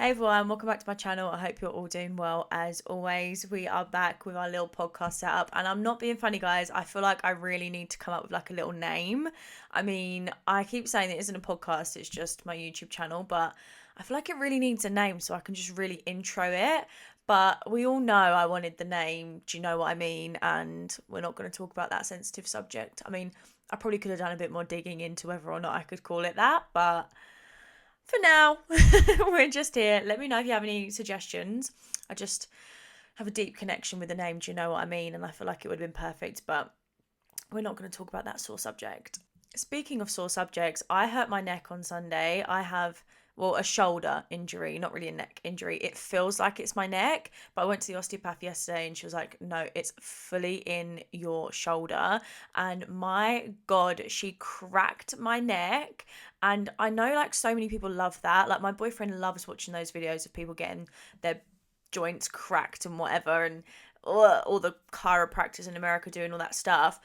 Hey everyone, welcome back to my channel. I hope you're all doing well. As always, we are back with our little podcast setup, and I'm not being funny, guys. I feel like I really need to come up with like a little name. I mean, I keep saying it isn't a podcast, it's just my YouTube channel, but I feel like it really needs a name so I can just really intro it. But we all know I wanted the name, do you know what I mean? And we're not going to talk about that sensitive subject. I mean, I probably could have done a bit more digging into whether or not I could call it that, but for now, we're just here. Let me know if you have any suggestions. I just have a deep connection with the name, do you know what I mean? And I feel like it would have been perfect, but we're not going to talk about that sore subject. Speaking of sore subjects, I hurt my neck on Sunday. I have, well, a shoulder injury, not really a neck injury. It feels like it's my neck, but I went to the osteopath yesterday and she was like, no, it's fully in your shoulder. And my God, she cracked my neck. And I know like so many people love that. Like my boyfriend loves watching those videos of people getting their joints cracked and whatever, and all the chiropractors in America doing all that stuff.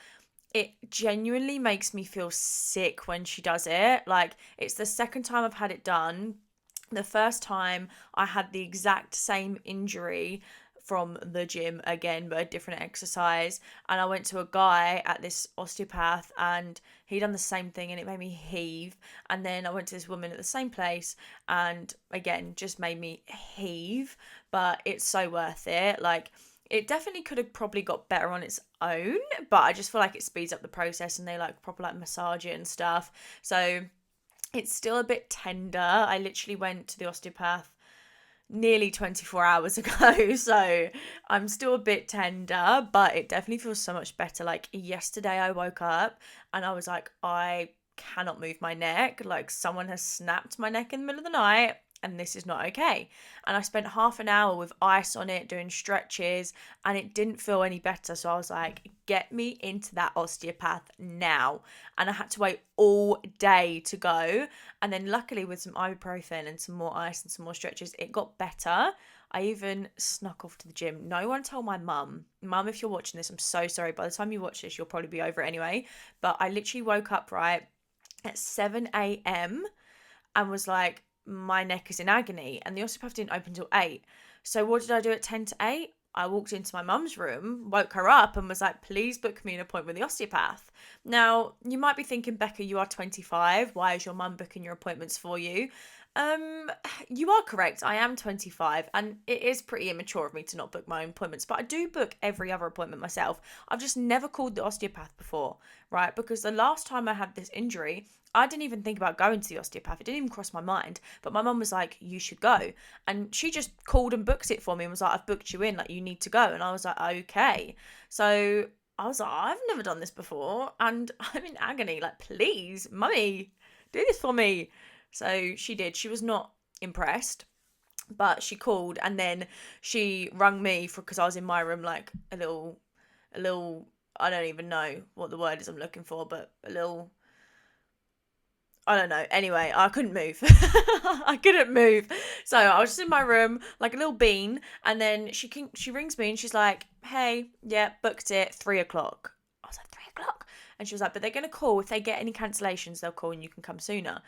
It genuinely makes me feel sick when she does it. Like, it's the second time I've had it done. The first time I had the exact same injury from the gym again, but a different exercise. And I went to a guy at this osteopath and he done the same thing and it made me heave. And then I went to this woman at the same place and again, just made me heave. But it's so worth it. Like, it definitely could have probably got better on its own, but I just feel like it speeds up the process and they like proper like massage it and stuff. So it's still a bit tender. I literally went to the osteopath nearly 24 hours ago, so I'm still a bit tender, but it definitely feels so much better. Like yesterday I woke up and I was like, I cannot move my neck. Like someone has snapped my neck in the middle of the night and this is not okay. And I spent half an hour with ice on it doing stretches and it didn't feel any better. So I was like, get me into that osteopath now. And I had to wait all day to go. And then luckily with some ibuprofen and some more ice and some more stretches, it got better. I even snuck off to the gym. No one told my mum. Mum, if you're watching this, I'm so sorry. By the time you watch this, you'll probably be over it anyway. But I literally woke up right at 7 a.m. and was like, my neck is in agony. And the osteopath didn't open till 8. So what did I do at 10 to 8? I walked into my mum's room, woke her up and was like, please book me an appointment with the osteopath. Now, you might be thinking, Becca, you are 25. Why is your mum booking your appointments for you? You are correct. I am 25 and it is pretty immature of me to not book my own appointments, but I do book every other appointment myself. I've just never called the osteopath before, right? Because the last time I had this injury, I didn't even think about going to the osteopath. It didn't even cross my mind. But my mum was like, you should go. And she just called and booked it for me and was like, I've booked you in, like you need to go. And I was like, okay. So I was like, I've never done this before and I'm in agony. Like, please, mummy, do this for me. So she did. She was not impressed, but she called and then she rung me for because I was in my room like a little I don't even know what the word is I'm looking for, but a little I don't know. Anyway, I couldn't move. I couldn't move. So I was just in my room like a little bean and then she rings me and she's like, hey, yeah, booked it 3 o'clock. I was like, 3 o'clock? And she was like, but they're going to call. If they get any cancellations, they'll call and you can come sooner.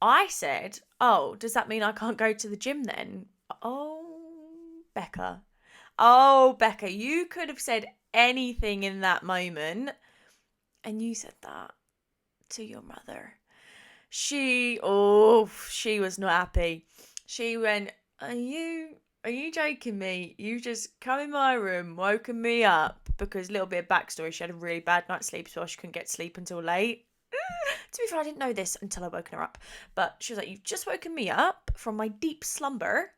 I said, oh, does that mean I can't go to the gym then? Oh, Becca. Oh, Becca, you could have said anything in that moment. And you said that to your mother. She was not happy. She went, are you joking me? You just come in my room, woken me up, because a little bit of backstory, she had a really bad night's sleep, so she couldn't get sleep until late. To be fair, I didn't know this until I woken her up. But she was like, you've just woken me up from my deep slumber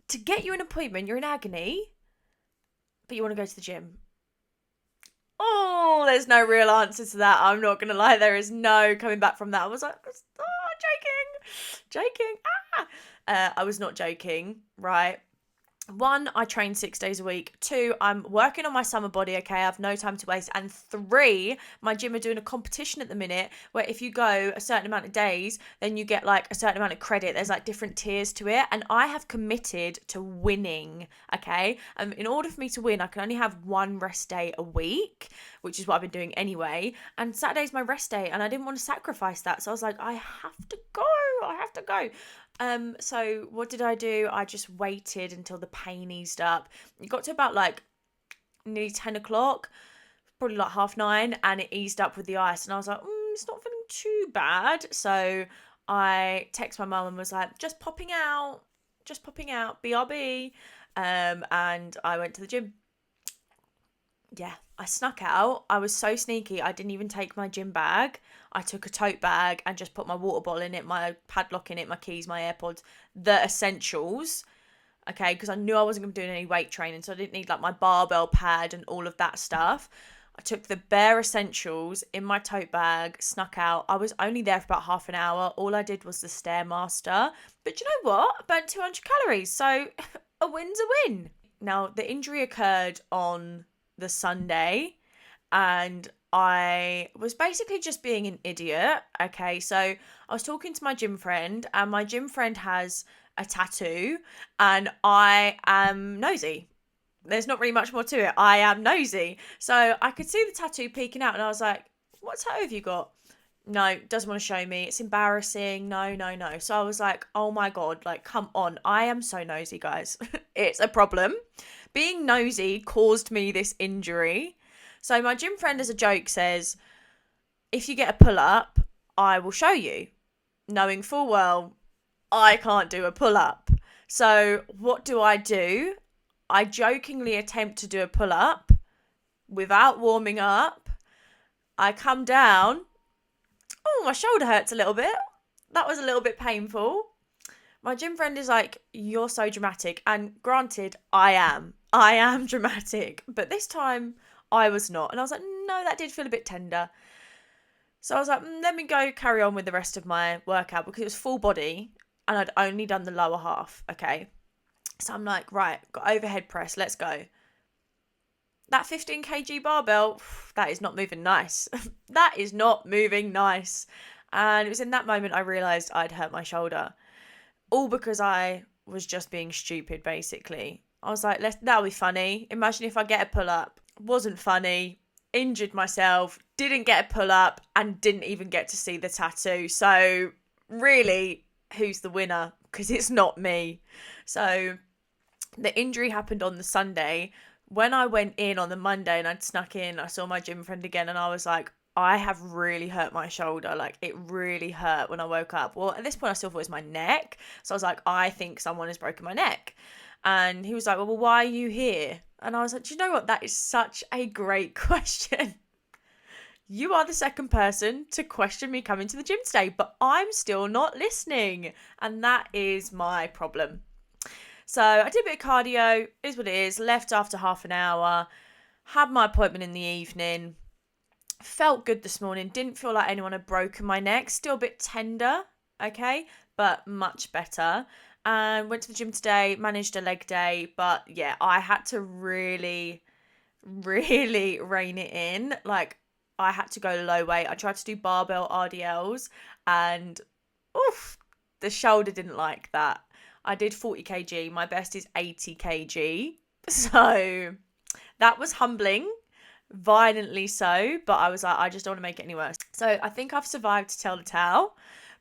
to get you an appointment. You're in agony, but you want to go to the gym. Oh, there's no real answer to that. I'm not going to lie. There is no coming back from that. I was like, joking. I was not joking, right? 1, I train 6 days a week. 2, I'm working on my summer body, okay? I have no time to waste. And 3, my gym are doing a competition at the minute where if you go a certain amount of days, then you get like a certain amount of credit. There's like different tiers to it. And I have committed to winning, okay? In order for me to win, I can only have 1 rest day a week, which is what I've been doing anyway. And Saturday's my rest day and I didn't want to sacrifice that. So I was like, I have to go. So what did I do? I just waited until the pain eased up. It got to about like nearly 10 o'clock, probably like 9:30, and it eased up with the ice. And I was like, it's not feeling too bad. So I texted my mum and was like, just popping out, BRB. And I went to the gym. Yeah, I snuck out. I was so sneaky. I didn't even take my gym bag. I took a tote bag and just put my water bottle in it, my padlock in it, my keys, my AirPods, the essentials. Okay, because I knew I wasn't going to be doing any weight training, so I didn't need like my barbell pad and all of that stuff. I took the bare essentials in my tote bag, snuck out. I was only there for about half an hour. All I did was the Stairmaster. But you know what? I burnt 200 calories, so a win's a win. Now, the injury occurred on the Sunday, and I was basically just being an idiot. Okay, so I was talking to my gym friend, and my gym friend has a tattoo, and I am nosy. There's not really much more to it. I am nosy. So I could see the tattoo peeking out, and I was like, what tattoo have you got? No, doesn't want to show me. It's embarrassing. No, no, no. So I was like, oh my God, like, come on. I am so nosy, guys. It's a problem. Being nosy caused me this injury. So my gym friend, as a joke, says, if you get a pull-up, I will show you. Knowing full well, I can't do a pull-up. So what do? I jokingly attempt to do a pull-up without warming up. I come down. Oh, my shoulder hurts a little bit. That was a little bit painful. My gym friend is like, you're so dramatic. And granted, I am. I am dramatic. But this time, I was not. And I was like, no, that did feel a bit tender. So I was like, let me go carry on with the rest of my workout, because it was full body and I'd only done the lower half. Okay. So I'm like, right, got overhead press. Let's go. That 15 kg barbell, that is not moving nice. That is not moving nice. And it was in that moment I realised I'd hurt my shoulder. All because I was just being stupid, basically. I was like, that'll be funny. Imagine if I get a pull-up. Wasn't funny. Injured myself. Didn't get a pull-up. And didn't even get to see the tattoo. So, really, who's the winner? Because it's not me. So, the injury happened on the Sunday. When I went in on the Monday and I'd snuck in, I saw my gym friend again, and I was like, I have really hurt my shoulder. Like, it really hurt when I woke up. Well, at this point, I still thought it was my neck. So I was like, I think someone has broken my neck. And he was like, well, why are you here? And I was like, do you know what? That is such a great question. You are the second person to question me coming to the gym today, but I'm still not listening. And that is my problem. So I did a bit of cardio, is what it is, left after half an hour, had my appointment in the evening, felt good this morning, didn't feel like anyone had broken my neck, still a bit tender, okay, but much better. And went to the gym today, managed a leg day, but yeah, I had to really, really rein it in. Like, I had to go low weight. I tried to do barbell RDLs, and oof, the shoulder didn't like that. I did 40 kg. My best is 80 kg. So that was humbling, violently so. But I was like, I just don't want to make it any worse. So I think I've survived to tell the tale.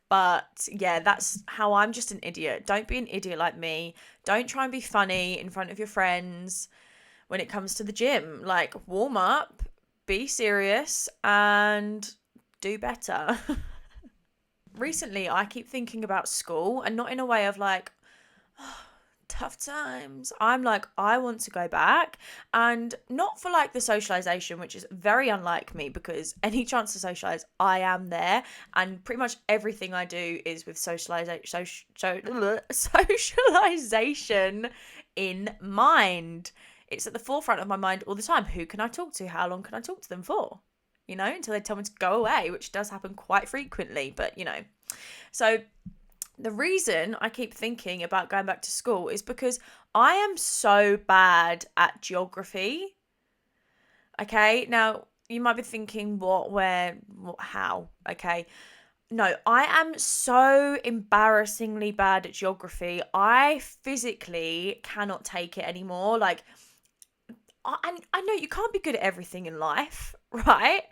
But yeah, that's how I'm just an idiot. Don't be an idiot like me. Don't try and be funny in front of your friends when it comes to the gym. Like, warm up, be serious, and do better. Recently, I keep thinking about school, and not in a way of like, tough times. I'm like, I want to go back, and not for like the socialization, which is very unlike me, because any chance to socialize, I am there, and pretty much everything I do is with socialization in mind. It's at the forefront of my mind all the time. Who can I talk to? How long can I talk to them for? You know, until they tell me to go away, which does happen quite frequently, but you know. So the reason I keep thinking about going back to school is because I am so bad at geography. Okay, now you might be thinking, what, where, what, how? Okay, no, I am so embarrassingly bad at geography. I physically cannot take it anymore. Like, I know you can't be good at everything in life, right?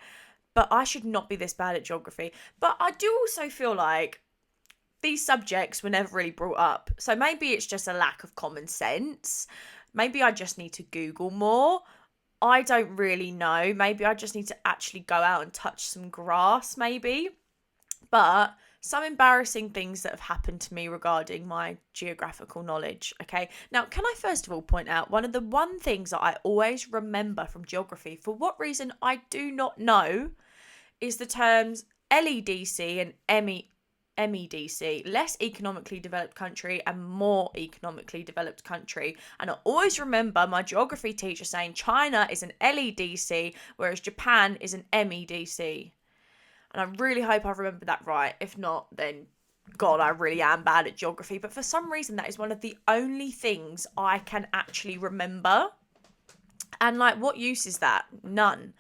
But I should not be this bad at geography. But I do also feel like these subjects were never really brought up. So maybe it's just a lack of common sense. Maybe I just need to Google more. I don't really know. Maybe I just need to actually go out and touch some grass, maybe. But some embarrassing things that have happened to me regarding my geographical knowledge. Okay. Now, can I first of all point out one of the things that I always remember from geography, for what reason I do not know, is the terms LEDC and MEDC, less economically developed country and more economically developed country. And I always remember my geography teacher saying China is an LEDC, whereas Japan is an MEDC. And I really hope I remember that right. If not, then God, I really am bad at geography. But for some reason, that is one of the only things I can actually remember. And like, what use is that? None.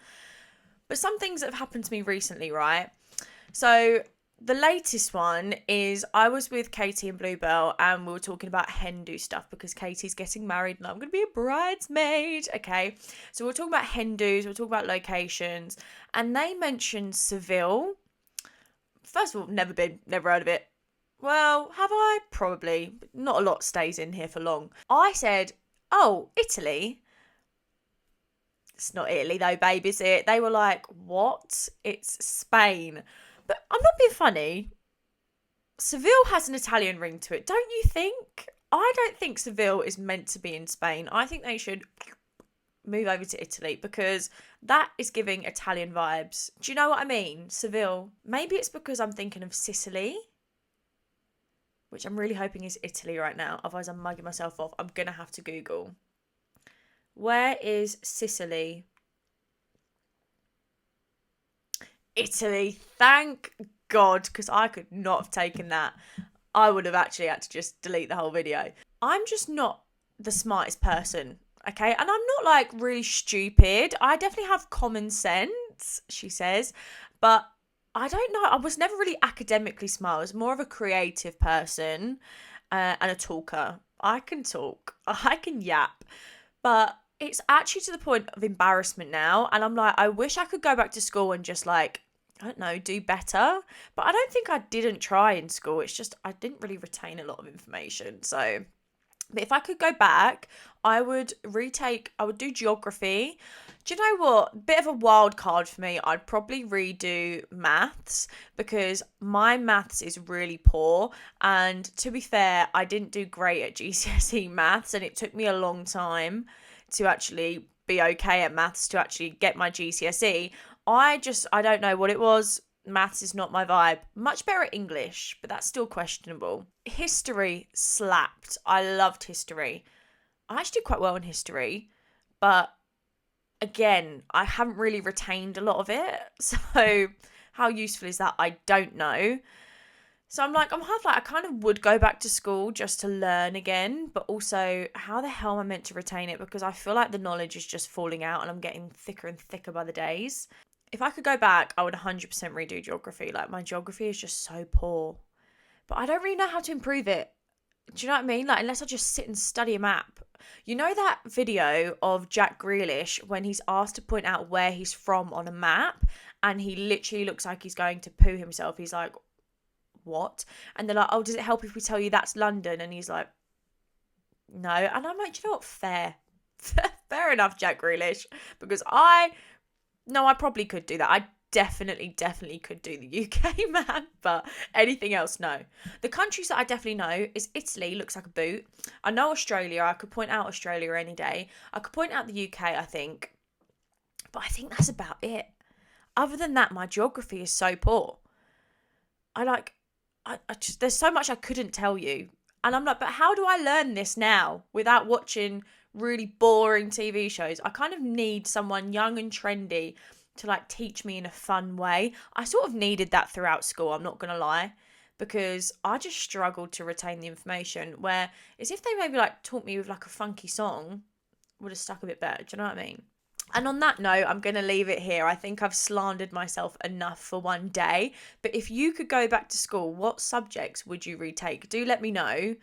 But some things that have happened to me recently, right? So the latest one is I was with Katie and Bluebell and we were talking about hen do stuff because Katie's getting married and I'm going to be a bridesmaid. Okay. So we're talking about hen do's, we're talking about locations, and they mentioned Seville. First of all, never been, never heard of it. Well, have I? Probably. Not a lot stays in here for long. I said, oh, Italy. It's not Italy though, babe, is it? They were like, what? It's Spain. But I'm not being funny. Seville has an Italian ring to it, don't you think? I don't think Seville is meant to be in Spain. I think they should move over to Italy because that is giving Italian vibes. Do you know what I mean? Seville. Maybe it's because I'm thinking of Sicily, which I'm really hoping is Italy right now. Otherwise, I'm mugging myself off. I'm going to have to Google. Where is Sicily? Italy. Thank God, because I could not have taken that. I would have actually had to just delete the whole video. I'm just not the smartest person, okay? And I'm not like really stupid. I definitely have common sense, she says. But I don't know. I was never really academically smart. I was more of a creative person and a talker. I can talk. I can yap. But it's actually to the point of embarrassment now. And I'm like, I wish I could go back to school and just like, I don't know, do better. But I don't think I didn't try in school. It's just I didn't really retain a lot of information. So, but if I could go back, I would do geography. Do you know what? Bit of a wild card for me. I'd probably redo maths because my maths is really poor. And to be fair, I didn't do great at GCSE maths and it took me a long time to actually be okay at maths to actually get my GCSE. I don't know what it was. Maths is not my vibe. Much better at English, but that's still questionable. History slapped. I loved history. I actually did quite well in history, but again, I haven't really retained a lot of it. So how useful is that? I don't know. So I'm half like, I kind of would go back to school just to learn again, but also how the hell am I meant to retain it? Because I feel like the knowledge is just falling out and I'm getting thicker and thicker by the days. If I could go back, I would 100% redo geography. Like my geography is just so poor, but I don't really know how to improve it. Do you know what I mean? Like unless I just sit and study a map. You know that video of Jack Grealish when he's asked to point out where he's from on a map and he literally looks like he's going to poo himself. He's like, what? And they're like, oh, does it help if we tell you that's London? And he's like, no. And I'm like, do you know what? Fair. Fair enough, Jack Grealish. Because I probably could do that. I definitely could do the UK, man. But anything else, no. The countries that I definitely know is Italy, looks like a boot. I know Australia. I could point out Australia any day. I could point out the UK, I think. But I think that's about it. Other than that, my geography is so poor. There's so much I couldn't tell you. And I'm like, but how do I learn this now without watching really boring TV shows? I kind of need someone young and trendy to like teach me in a fun way. I sort of needed that throughout school, I'm not going to lie, because I just struggled to retain the information, where as if they maybe like taught me with like a funky song, would have stuck a bit better. Do you know what I mean? And on that note, I'm going to leave it here. I think I've slandered myself enough for one day. But if you could go back to school, what subjects would you retake? Do let me know.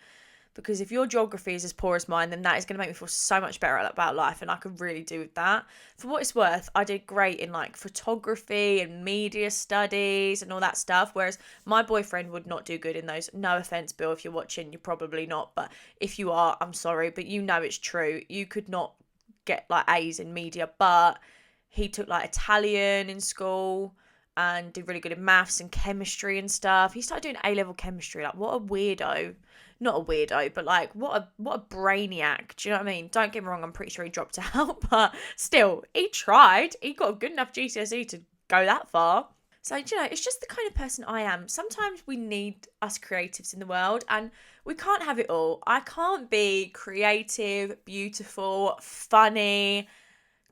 because if your geography is as poor as mine, then that is going to make me feel so much better about life, and I could really do with that. For what it's worth, I did great in like photography and media studies and all that stuff, whereas my boyfriend would not do good in those. No offense, Bill, if you're watching, you're probably not, but if you are, I'm sorry, but you know it's true. You could not get like A's in media, but he took like Italian in school and did really good in maths and chemistry and stuff. He started doing A-level chemistry. Like, what a weirdo. Not a weirdo, but like, what a brainiac. Do you know what I mean? Don't get me wrong, I'm pretty sure he dropped out, but still, he tried. He got a good enough GCSE to go that far. So, you know, it's just the kind of person I am. Sometimes we need us creatives in the world, and we can't have it all. I can't be creative, beautiful, funny,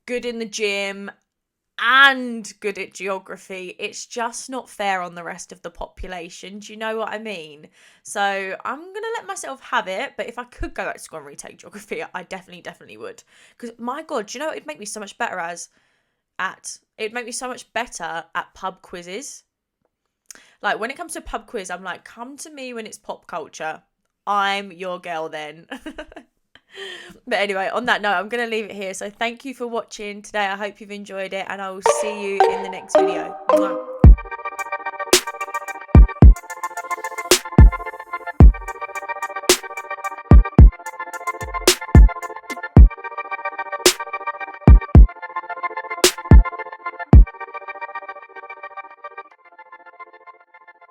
good in the gym, and good at geography. It's just not fair on the rest of the population. Do you know what I mean? So I'm going to let myself have it. But if I could go back to school and retake geography, I definitely would. Because my God, do you know what it'd make me so much better it'd make me so much better at pub quizzes. Like when it comes to pub quiz, I'm like, come to me when it's pop culture. I'm your girl then. But anyway, on that note, I'm going to leave it here. So thank you for watching today. I hope you've enjoyed it, and I will see you in the next video. Mwah.